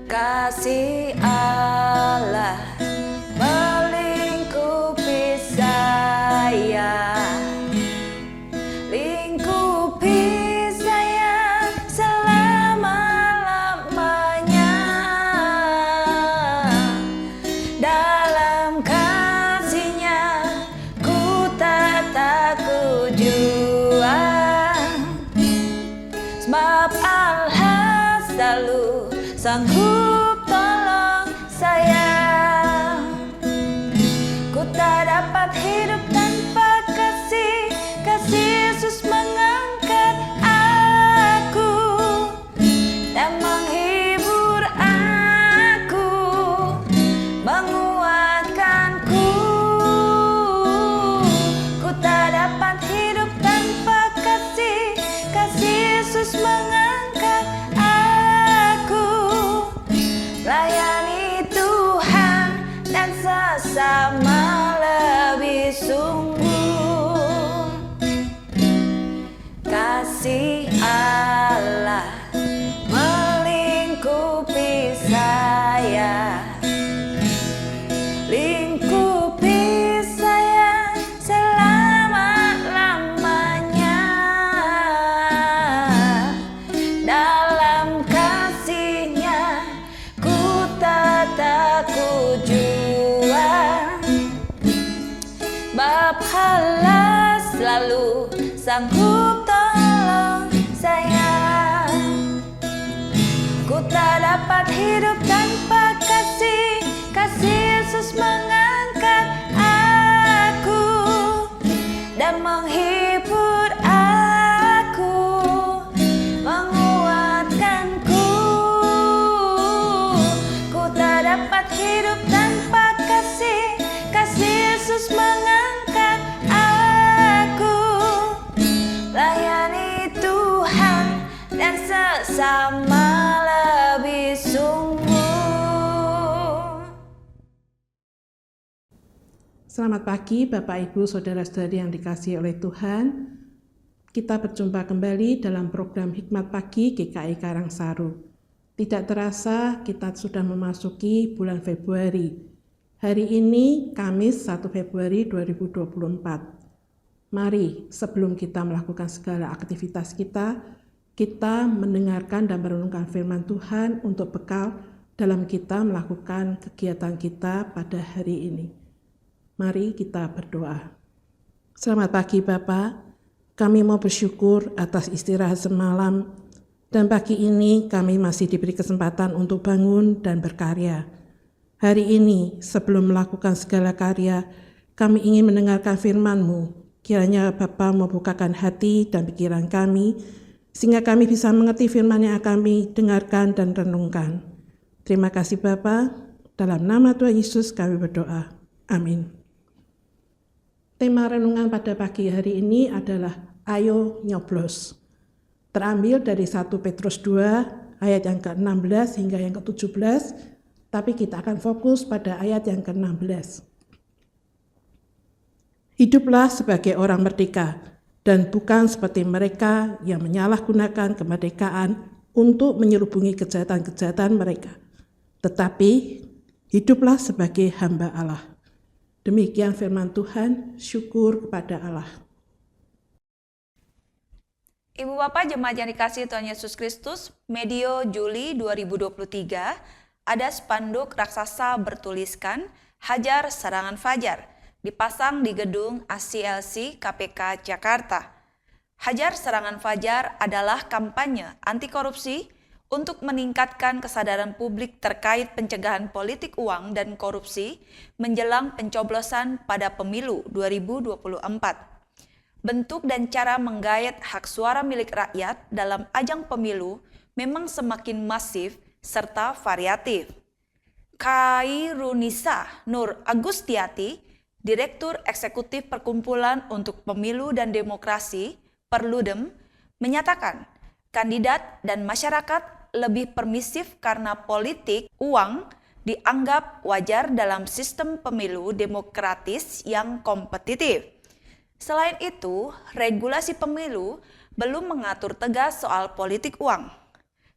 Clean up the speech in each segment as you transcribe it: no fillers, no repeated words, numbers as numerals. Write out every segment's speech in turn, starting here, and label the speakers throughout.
Speaker 1: Kasih Allah melingkupi saya, lingkupi saya selama-lamanya. Dalam kasih-Nya ku tak takut jua, sebab Allah selalu sanggup tolong saya. Ku tak dapat hidup tanpa kasih, kasih Yesus mengangkat aku dan menghibur aku, menguatkanku. Ku tak dapat hidup tanpa kasih, kasih Yesus mengangkat aku, layani Tuhan dan sesama lebih sungguh. Kasih Allah melingkupi saya, lingkupi saya selama-lamanya. Dalam kasih-Nya ku tak takut jua, sebab Allah selalu sanggup tolong saya. Ku tak dapat hidup tanpa kasih, kasih Yesus mengangkat aku dan menghibur aku, menguatkanku. Ku tak dapat hidup tanpa kasih, kasih Yesus mengangkat aku, layani Tuhan dan sesama lebih sungguh.
Speaker 2: Selamat pagi Bapak Ibu Saudara-saudari yang dikasihi oleh Tuhan. Kita berjumpa kembali dalam program Hikmat Pagi GKI Karangsaru. Tidak terasa kita sudah memasuki bulan Februari. Hari ini Kamis 1 Februari 2024. Mari sebelum kita melakukan segala aktivitas kita mendengarkan dan merenungkan firman Tuhan untuk bekal dalam kita melakukan kegiatan kita pada hari ini. Mari kita berdoa. Selamat pagi Bapak, kami mau bersyukur atas istirahat semalam, dan pagi ini kami masih diberi kesempatan untuk bangun dan berkarya. Hari ini sebelum melakukan segala karya, kami ingin mendengarkan firman-Mu. Kiranya Bapa membukakan hati dan pikiran kami, sehingga kami bisa mengerti firman yang akan kami dengarkan dan renungkan. Terima kasih Bapa, dalam nama Tuhan Yesus kami berdoa. Amin. Tema renungan pada pagi hari ini adalah Ayo Nyoblos. Terambil dari 1 Petrus 2 ayat yang ke-16 hingga yang ke-17, tapi kita akan fokus pada ayat yang ke-16. Hiduplah sebagai orang merdeka, dan bukan seperti mereka yang menyalahgunakan kemerdekaan untuk menyelubungi kejahatan-kejahatan mereka. Tetapi, hiduplah sebagai hamba Allah. Demikian firman Tuhan, syukur kepada Allah.
Speaker 1: Ibu Bapak jemaat yang dikasihi Tuhan Yesus Kristus, medio Juli 2023, ada spanduk raksasa bertuliskan Hajar Serangan Fajar, dipasang di gedung ACLC KPK Jakarta. Hajar Serangan Fajar adalah kampanye anti korupsi untuk meningkatkan kesadaran publik terkait pencegahan politik uang dan korupsi menjelang pencoblosan pada pemilu 2024. Bentuk dan cara menggayat hak suara milik rakyat dalam ajang pemilu memang semakin masif serta variatif. Kairunisa Nur Agustiati, Direktur Eksekutif Perkumpulan untuk Pemilu dan Demokrasi, Perludem, menyatakan kandidat dan masyarakat lebih permisif karena politik uang dianggap wajar dalam sistem pemilu demokratis yang kompetitif. Selain itu, regulasi pemilu belum mengatur tegas soal politik uang.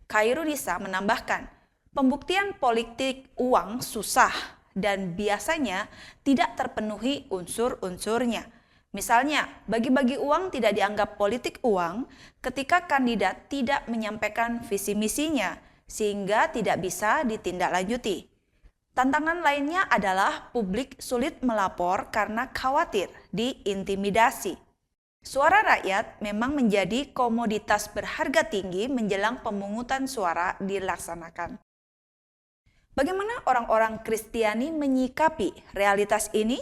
Speaker 1: Khairunisa menambahkan, pembuktian politik uang susah dan biasanya tidak terpenuhi unsur-unsurnya. Misalnya, bagi-bagi uang tidak dianggap politik uang ketika kandidat tidak menyampaikan visi misinya, sehingga tidak bisa ditindaklanjuti. Tantangan lainnya adalah publik sulit melapor karena khawatir diintimidasi. Suara rakyat memang menjadi komoditas berharga tinggi menjelang pemungutan suara dilaksanakan. Bagaimana orang-orang Kristiani menyikapi realitas ini?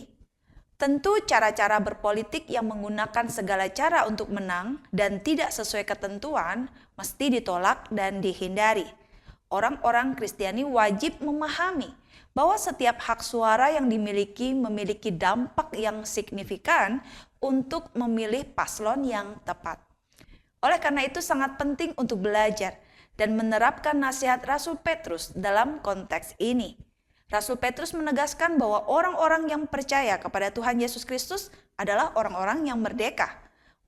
Speaker 1: Tentu cara-cara berpolitik yang menggunakan segala cara untuk menang dan tidak sesuai ketentuan mesti ditolak dan dihindari. Orang-orang Kristiani wajib memahami bahwa setiap hak suara yang dimiliki memiliki dampak yang signifikan untuk memilih paslon yang tepat. Oleh karena itu sangat penting untuk belajar dan menerapkan nasihat Rasul Petrus dalam konteks ini. Rasul Petrus menegaskan bahwa orang-orang yang percaya kepada Tuhan Yesus Kristus adalah orang-orang yang merdeka.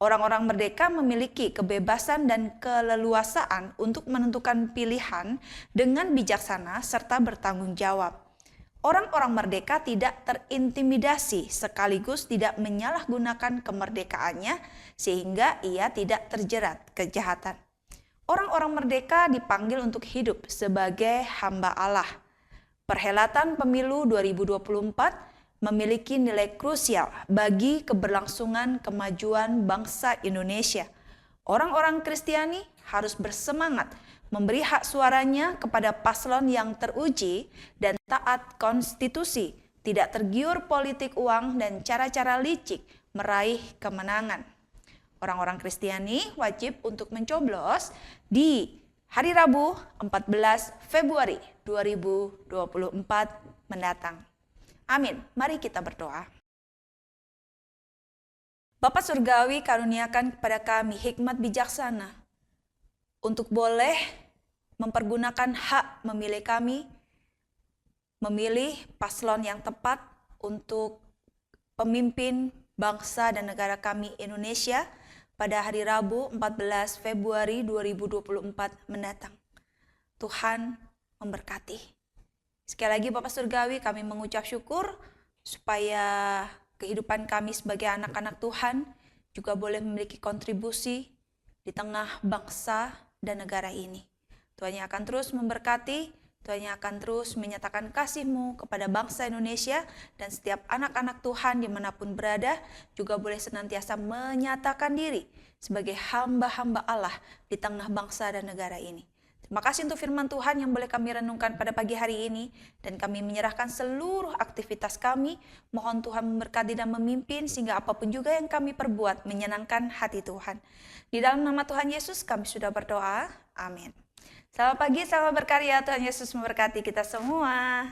Speaker 1: Orang-orang merdeka memiliki kebebasan dan keleluasaan untuk menentukan pilihan dengan bijaksana serta bertanggung jawab. Orang-orang merdeka tidak terintimidasi sekaligus tidak menyalahgunakan kemerdekaannya sehingga ia tidak terjerat kejahatan. Orang-orang merdeka dipanggil untuk hidup sebagai hamba Allah. Perhelatan pemilu 2024 memiliki nilai krusial bagi keberlangsungan kemajuan bangsa Indonesia. Orang-orang Kristiani harus bersemangat memberi hak suaranya kepada paslon yang teruji dan taat konstitusi, tidak tergiur politik uang dan cara-cara licik meraih kemenangan. Orang-orang Kristiani wajib untuk mencoblos di hari Rabu 14 Februari 2024 mendatang. Amin. Mari kita berdoa. Bapa Surgawi, karuniakan kepada kami hikmat bijaksana untuk boleh mempergunakan hak memilih kami, memilih paslon yang tepat untuk pemimpin bangsa dan negara kami Indonesia pada hari Rabu 14 Februari 2024 mendatang. Tuhan memberkati. Sekali lagi Bapak Surgawi, kami mengucap syukur supaya kehidupan kami sebagai anak-anak Tuhan juga boleh memiliki kontribusi di tengah bangsa dan negara ini. Tuhan yang akan terus memberkati, Tuhan yang akan terus menyatakan kasih-Mu kepada bangsa Indonesia dan setiap anak-anak Tuhan dimanapun berada juga boleh senantiasa menyatakan diri sebagai hamba-hamba Allah di tengah bangsa dan negara ini. Terima kasih untuk firman Tuhan yang boleh kami renungkan pada pagi hari ini dan kami menyerahkan seluruh aktivitas kami. Mohon Tuhan memberkati dan memimpin sehingga apapun juga yang kami perbuat menyenangkan hati Tuhan. Di dalam nama Tuhan Yesus kami sudah berdoa. Amin. Selamat pagi, selamat berkarya. Tuhan Yesus memberkati kita semua.